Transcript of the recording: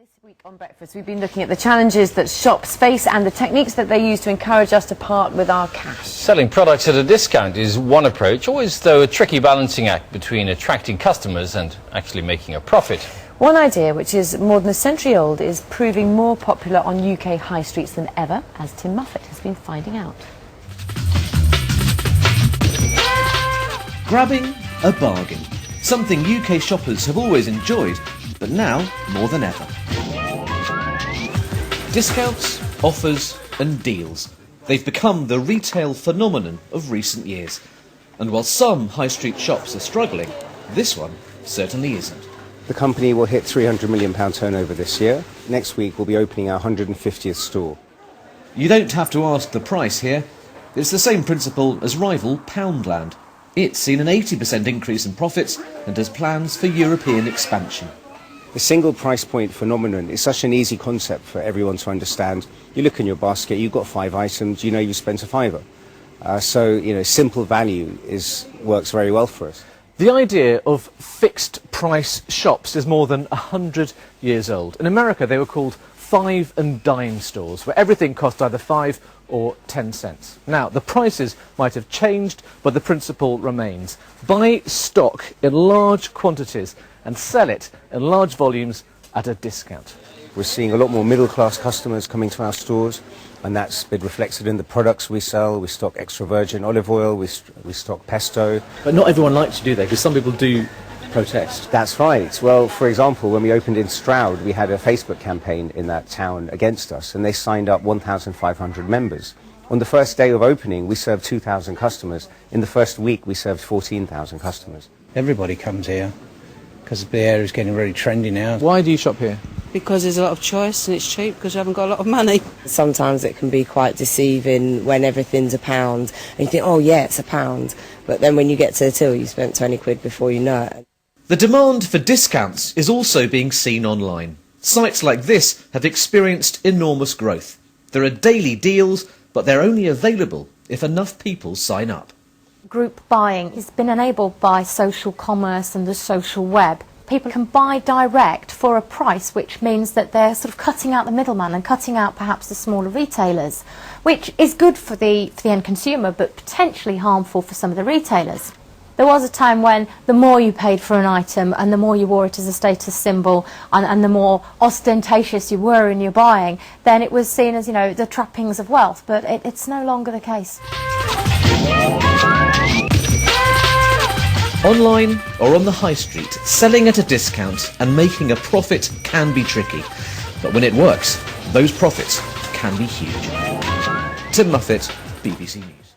This week on Breakfast, we've been looking at the challenges that shops face and the techniques that they use to encourage us to part with our cash. Selling products at a discount is one approach, always though a tricky balancing act between attracting customers and actually making a profit. One idea, which is more than a century old, is proving more popular on UK high streets than ever, as Tim Muffet has been finding out. Grabbing a bargain. Something UK shoppers have always enjoyed, but now more than ever. Discounts, offers and deals. They've become the retail phenomenon of recent years. And while some high street shops are struggling, this one certainly isn't. The company will hit £300 million turnover this year. Next week we'll be opening our 150th store. You don't have to ask the price here. It's the same principle as rival Poundland. It's seen an 80% increase in profits and has plans for European expansion. The single price point phenomenon is such an easy concept for everyone to understand. You look in your basket, you've got 5 items, you know you spent £5. So, simple value works very well for us. The idea of fixed price shops is more than 100 years old. In America they were called 5 and dime stores, where everything cost either 5 or 10 cents. Now, the prices might have changed, but the principle remains. Buy stock in large quantities and sell it in large volumes at a discount. We're seeing a lot more middle-class customers coming to our stores, and that's been reflected in the products we sell. We stock extra virgin olive oil, we stock pesto. But not everyone likes to do that, because some people do protest. That's right. Well, for example, when we opened in Stroud, we had a Facebook campaign in that town against us, and they signed up 1,500 members. On the first day of opening, we served 2,000 customers. In the first week, we served 14,000 customers. Everybody comes here because the area is getting very trendy now. Why do you shop here? Because there's a lot of choice and it's cheap because you haven't got a lot of money. Sometimes it can be quite deceiving when everything's £1 and you think, oh yeah, it's £1. But then when you get to the till, you spent 20 quid before you know it. The demand for discounts is also being seen online. Sites like this have experienced enormous growth. There are daily deals, but they're only available if enough people sign up. Group buying has been enabled by social commerce and the social web. People can buy direct for a price, which means that they're sort of cutting out the middleman and cutting out perhaps the smaller retailers, which is good for the end consumer but potentially harmful for some of the retailers. There was a time when the more you paid for an item and the more you wore it as a status symbol and the more ostentatious you were in your buying, then it was seen as, the trappings of wealth, but it's no longer the case. Online or on the high street, selling at a discount and making a profit can be tricky. But when it works, those profits can be huge. Tim Muffet, BBC News.